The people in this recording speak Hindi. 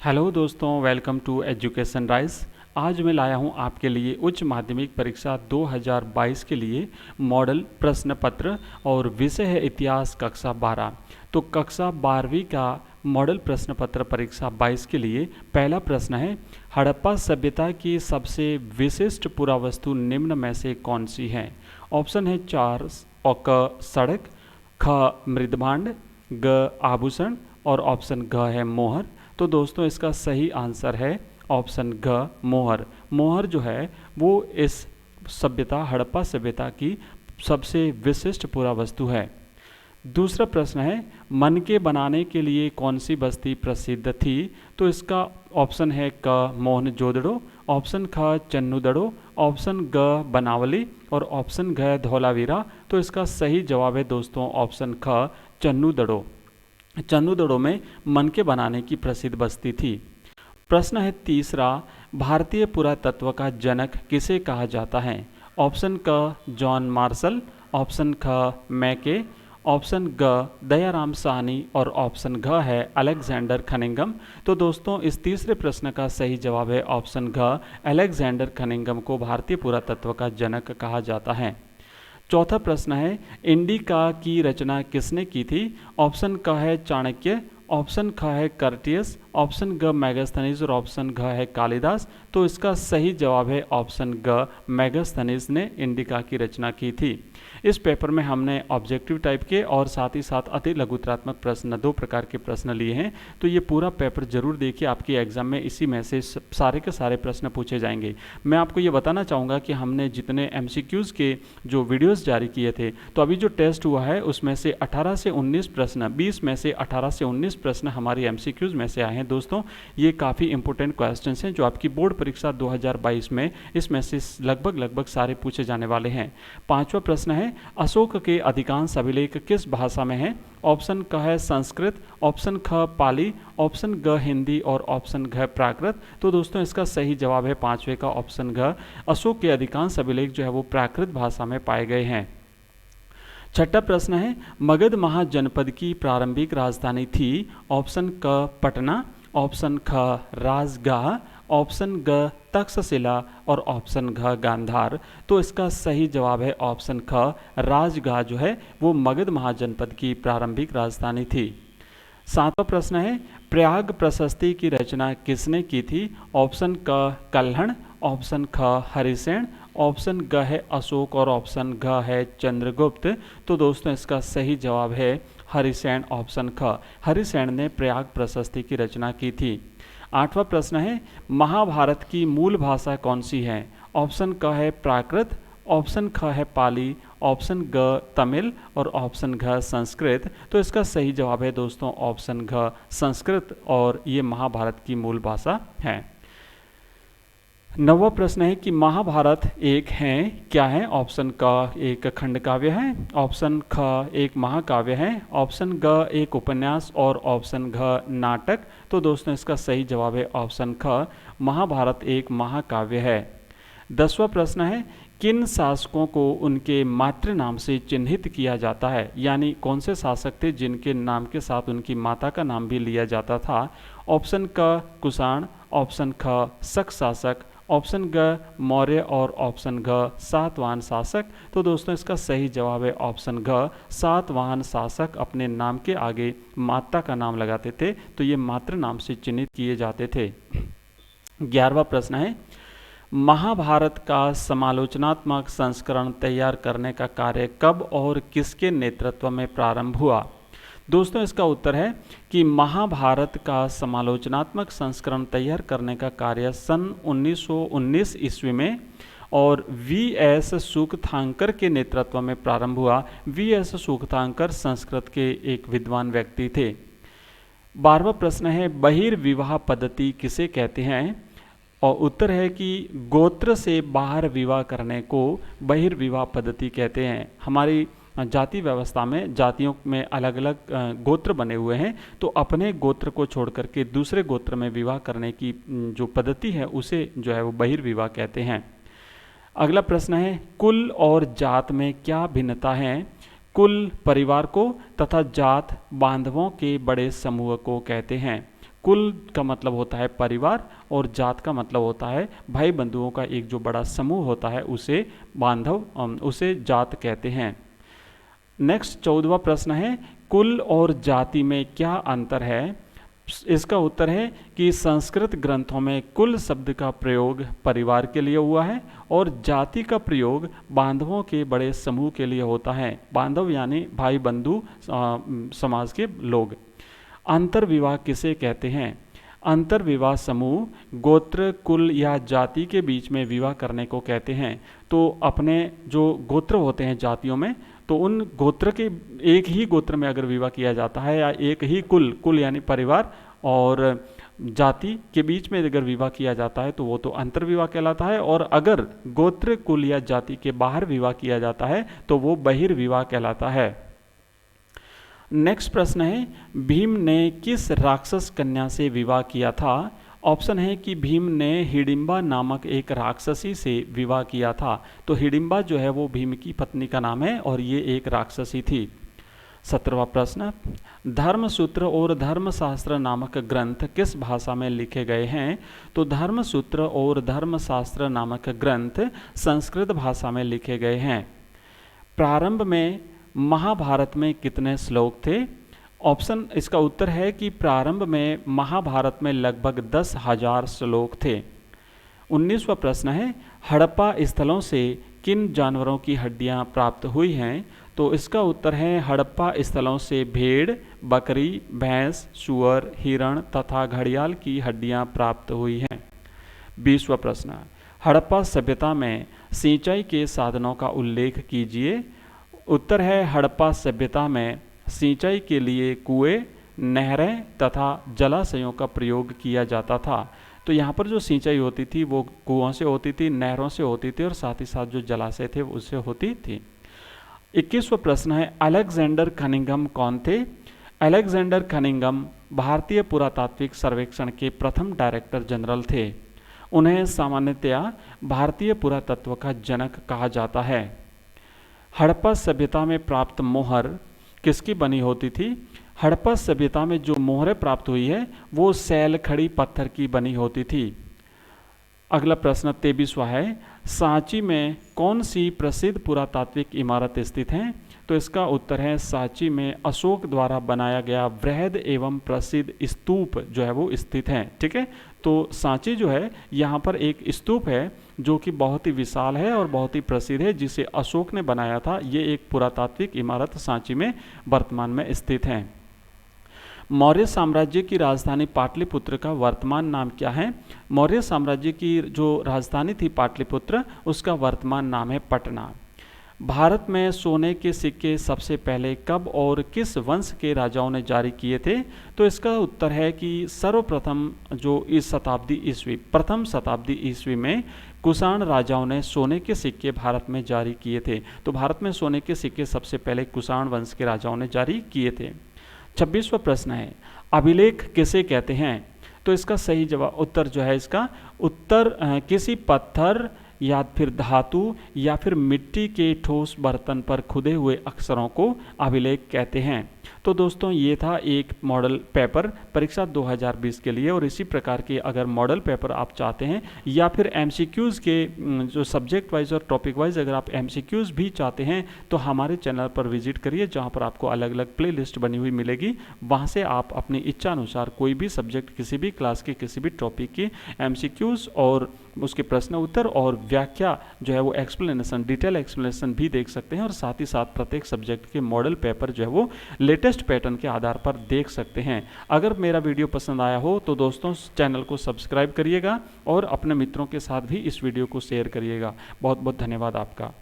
हेलो दोस्तों, वेलकम टू एजुकेशन राइस। आज मैं लाया हूं आपके लिए उच्च माध्यमिक परीक्षा 2022 के लिए मॉडल प्रश्न पत्र और विषय है इतिहास कक्षा 12। तो कक्षा 12वीं का मॉडल प्रश्न पत्र परीक्षा 22 के लिए पहला प्रश्न है, हड़प्पा सभ्यता की सबसे विशिष्ट पुरावस्तु निम्न में से कौन सी है। ऑप्शन है 4 और क सड़क, ख मृदभांड, ग आभूषण और ऑप्शन घ है मोहर। तो दोस्तों इसका सही आंसर है ऑप्शन घ मोहर। मोहर जो है वो इस सभ्यता हड़प्पा सभ्यता की सबसे विशिष्ट पुरावस्तु है। दूसरा प्रश्न है, मनके बनाने के लिए कौन सी बस्ती प्रसिद्ध थी। तो इसका ऑप्शन है क मोहनजोदड़ो, ऑप्शन ख चन्नुदड़ो, ऑप्शन ग बनावली और ऑप्शन घ धौलावीरा। तो इसका सही जवाब है दोस्तों ऑप्शन ख चन्नुदड़ो। चन्नुदड़ो में मनके बनाने की प्रसिद्ध बस्ती थी। प्रश्न है तीसरा, भारतीय पुरातत्व का जनक किसे कहा जाता है। ऑप्शन क जॉन मार्शल, ऑप्शन ख मैके, ऑप्शन ग दयाराम साहनी और ऑप्शन घ है अलेक्जेंडर खनिंगम। तो दोस्तों इस तीसरे प्रश्न का सही जवाब है ऑप्शन घ अलेक्जेंडर खनिंगम को भारतीय पुरातत्व का जनक कहा जाता है। चौथा प्रश्न है, इंडिका की रचना किसने की थी। ऑप्शन क है चाणक्य, ऑप्शन ख है कर्टियस, ऑप्शन ग मैगस्थनीज और ऑप्शन घ है कालिदास। तो इसका सही जवाब है ऑप्शन ग मैगस्थनीज ने इंडिका की रचना की थी। इस पेपर में हमने ऑब्जेक्टिव टाइप के और साथ ही साथ अति लघुत्रात्मक प्रश्न 2 प्रकार के प्रश्न लिए हैं। तो ये पूरा पेपर जरूर देखिए, आपके एग्जाम में इसी में से सारे के सारे प्रश्न पूछे जाएंगे। मैं आपको ये बताना चाहूँगा कि हमने जितने MCQs के जो वीडियोस जारी किए थे, तो अभी जो टेस्ट हुआ है उसमें से 18 से 19 प्रश्न, 20 में से 18 से 19 प्रश्न हमारी MCQs में से आए हैं। दोस्तों ये काफ़ी इंपॉर्टेंट क्वेश्चंस हैं जो आपकी बोर्ड परीक्षा 2022 में इसमें से लगभग सारे पूछे जाने वाले हैं। पांचवा प्रश्न है, अशोक के अधिकांश अभिलेख किस भाषा में हैं। ऑप्शन क है संस्कृत, ऑप्शन ख पाली, ऑप्शन ग हिंदी और ऑप्शन घ प्राकृत। तो दोस्तों इसका सही जवाब है पांचवे का ऑप्शन घ, अशोक के अधिकांश अभिलेख जो है वो प्राकृत भाषा में पाए गए हैं। छठा प्रश्न है, मगध महाजनपद की प्रारंभिक राजधानी थी। ऑप्शन क पटना, ऑप्शन ख राजगाह, ऑप्शन ग तक्षशिला और ऑप्शन घ गांधार। तो इसका सही जवाब है ऑप्शन ख राजगाह जो है वो मगध महाजनपद की प्रारंभिक राजधानी थी। सातवां प्रश्न है, प्रयाग प्रशस्ति की रचना किसने की थी। ऑप्शन क कल्हण, ऑप्शन ख हरिसेन, ऑप्शन ग है अशोक और ऑप्शन घ है चंद्रगुप्त। तो दोस्तों इसका सही जवाब है हरिसेन, ऑप्शन ख हरिसेन ने प्रयाग प्रशस्ति की रचना की थी। आठवां प्रश्न है, महाभारत की मूल भाषा कौन सी है। ऑप्शन क है प्राकृत, ऑप्शन ख है पाली, ऑप्शन ग तमिल और ऑप्शन घ संस्कृत। तो इसका सही जवाब है दोस्तों ऑप्शन घ संस्कृत और ये महाभारत की मूल भाषा है। नौवां प्रश्न है कि महाभारत एक है क्या है। ऑप्शन क एक खंड काव्य है, ऑप्शन ख एक महाकाव्य है, ऑप्शन ग एक उपन्यास और ऑप्शन घ नाटक। तो दोस्तों इसका सही जवाब है ऑप्शन ख महाभारत एक महाकाव्य है। 10वां प्रश्न है, किन शासकों को उनके मातृ नाम से चिन्हित किया जाता है, यानी कौन से शासक थे जिनके नाम के साथ उनकी माता का नाम भी लिया जाता था। ऑप्शन क कुषाण, ऑप्शन ख शक शासक, ऑप्शन ग मौर्य और ऑप्शन घ सातवाहन शासक। तो दोस्तों इसका सही जवाब है ऑप्शन घ सातवाहन शासक अपने नाम के आगे माता का नाम लगाते थे, तो ये मातृ नाम से चिन्हित किए जाते थे। 11वां प्रश्न है, महाभारत का समालोचनात्मक संस्करण तैयार करने का कार्य कब और किसके नेतृत्व में प्रारंभ हुआ। दोस्तों इसका उत्तर है कि महाभारत का समालोचनात्मक संस्करण तैयार करने का कार्य सन 1919 ईस्वी में और V.S. सूकथांकर के नेतृत्व में प्रारंभ हुआ। V.S. सूकथांकर संस्कृत के एक विद्वान व्यक्ति थे। 12वां प्रश्न है, बहिर्विवाह पद्धति किसे कहते हैं। और उत्तर है कि गोत्र से बाहर विवाह करने को बहिर्विवाह पद्धति कहते हैं। हमारी जाति व्यवस्था में जातियों में अलग अलग गोत्र बने हुए हैं, तो अपने गोत्र को छोड़ करके दूसरे गोत्र में विवाह करने की जो पद्धति है उसे जो है वो बहिर्विवाह कहते हैं। अगला प्रश्न है, कुल और जात में क्या भिन्नता है। कुल परिवार को तथा जात बांधवों के बड़े समूह को कहते हैं। कुल का मतलब होता है परिवार और जात का मतलब होता है भाई बंधुओं का एक जो बड़ा समूह होता है उसे उसे जात कहते हैं। नेक्स्ट 14वां प्रश्न है, कुल और जाति में क्या अंतर है? इसका उत्तर है कि संस्कृत ग्रंथों में कुल शब्द का प्रयोग परिवार के लिए हुआ है और जाति का प्रयोग बांधवों के बड़े समूह के लिए होता है। बांधव यानी भाई बंधु समाज के लोग। अंतर विवाह किसे कहते हैं? अंतर विवाह समूह गोत्र, कुल या जाति के बीच में विवाह करने को कहते हैं। तो अपने जो गोत्र होते हैं जातियों में, तो उन गोत्र के एक ही गोत्र में अगर विवाह किया जाता है या एक ही कुल यानी परिवार और जाति के बीच में अगर विवाह किया जाता है तो वो तो अंतर विवाह कहलाता है, और अगर गोत्र, कुल या जाति के बाहर विवाह किया जाता है तो वो बहिर्विवाह कहलाता है। नेक्स्ट प्रश्न है, भीम ने किस राक्षस कन्या से विवाह किया था? ऑप्शन है कि भीम ने हिडिंबा नामक एक राक्षसी से विवाह किया था। तो हिडिंबा जो है वो भीम की पत्नी का नाम है और ये एक राक्षसी थी। 17वां प्रश्न, धर्मसूत्र और धर्मशास्त्र नामक ग्रंथ किस भाषा में लिखे गए हैं? तो धर्मसूत्र और धर्मशास्त्र नामक ग्रंथ संस्कृत भाषा में लिखे गए हैं। प्रारंभ में महाभारत में कितने श्लोक थे? ऑप्शन इसका उत्तर है कि प्रारंभ में महाभारत में लगभग 10,000 श्लोक थे। 19वां प्रश्न है, हड़प्पा स्थलों से किन जानवरों की हड्डियां प्राप्त हुई हैं? तो इसका उत्तर है हड़प्पा स्थलों से भेड़, बकरी, भैंस, सूअर, हिरण तथा घड़ियाल की हड्डियां प्राप्त हुई हैं। 20वां प्रश्न, हड़प्पा सभ्यता में सिंचाई के साधनों का उल्लेख कीजिए। उत्तर है हड़प्पा सभ्यता में सिंचाई के लिए कुएं, नहरें तथा जलाशयों का प्रयोग किया जाता था। तो यहाँ पर जो सिंचाई होती थी वो कुओं से होती थी, नहरों से होती थी और साथ ही साथ जो जलाशय थे उससे होती थी। 21वां प्रश्न है, अलेक्जेंडर कनिंघम कौन थे? अलेक्जेंडर कनिंघम भारतीय पुरातात्विक सर्वेक्षण के प्रथम डायरेक्टर जनरल थे। उन्हें सामान्यतया भारतीय पुरातत्व का जनक कहा जाता है। हड़प्पा सभ्यता में प्राप्त मोहर किसकी बनी होती थी? हड़प्पा सभ्यता में जो मोहरें प्राप्त हुई है वो सैल खड़ी पत्थर की बनी होती थी। अगला प्रश्न 23वां है, सांची में कौन सी प्रसिद्ध पुरातात्विक इमारत स्थित है? तो इसका उत्तर है सांची में अशोक द्वारा बनाया गया वृहद एवं प्रसिद्ध स्तूप जो है वो स्थित है। ठीक है, तो सांची जो है यहाँ पर एक स्तूप है जो कि बहुत ही विशाल है और बहुत ही प्रसिद्ध है, जिसे अशोक ने बनाया था। ये एक पुरातात्विक इमारत सांची में वर्तमान में स्थित है। मौर्य साम्राज्य की राजधानी पाटलिपुत्र का वर्तमान नाम क्या है? मौर्य साम्राज्य की जो राजधानी थी पाटलिपुत्र, उसका वर्तमान नाम है पटना। भारत में सोने के सिक्के सबसे पहले कब और किस वंश के राजाओं ने जारी किए थे? तो इसका उत्तर है कि सर्वप्रथम जो प्रथम शताब्दी ईस्वी में कुषाण राजाओं ने सोने के सिक्के भारत में जारी किए थे। तो भारत में सोने के सिक्के सबसे पहले कुषाण वंश के राजाओं ने जारी किए थे। 26वां प्रश्न है, अभिलेख किसे कहते हैं? तो इसका सही जवाब उत्तर जो है इसका उत्तर किसी पत्थर या फिर धातु या फिर मिट्टी के ठोस बर्तन पर खुदे हुए अक्षरों को अभिलेख कहते हैं। तो दोस्तों ये था एक मॉडल पेपर परीक्षा 2020 के लिए, और इसी प्रकार के अगर मॉडल पेपर आप चाहते हैं या फिर एमसीक्यूज़ के जो सब्जेक्ट वाइज और टॉपिक वाइज अगर आप एमसीक्यूज़ भी चाहते हैं तो हमारे चैनल पर विजिट करिए, जहां पर आपको अलग अलग प्ले लिस्ट बनी हुई मिलेगी। वहां से आप अपनी इच्छा अनुसार कोई भी सब्जेक्ट, किसी भी क्लास के किसी भी टॉपिक की एमसीक्यूज़ और उसके प्रश्न उत्तर और व्याख्या जो है वो एक्सप्लेनेशन, डिटेल एक्सप्लेनेशन भी देख सकते हैं, और साथ ही साथ प्रत्येक सब्जेक्ट के मॉडल पेपर जो है वो लेटेस्ट पैटर्न के आधार पर देख सकते हैं। अगर मेरा वीडियो पसंद आया हो तो दोस्तों चैनल को सब्सक्राइब करिएगा और अपने मित्रों के साथ भी इस वीडियो को शेयर करिएगा। बहुत बहुत धन्यवाद आपका।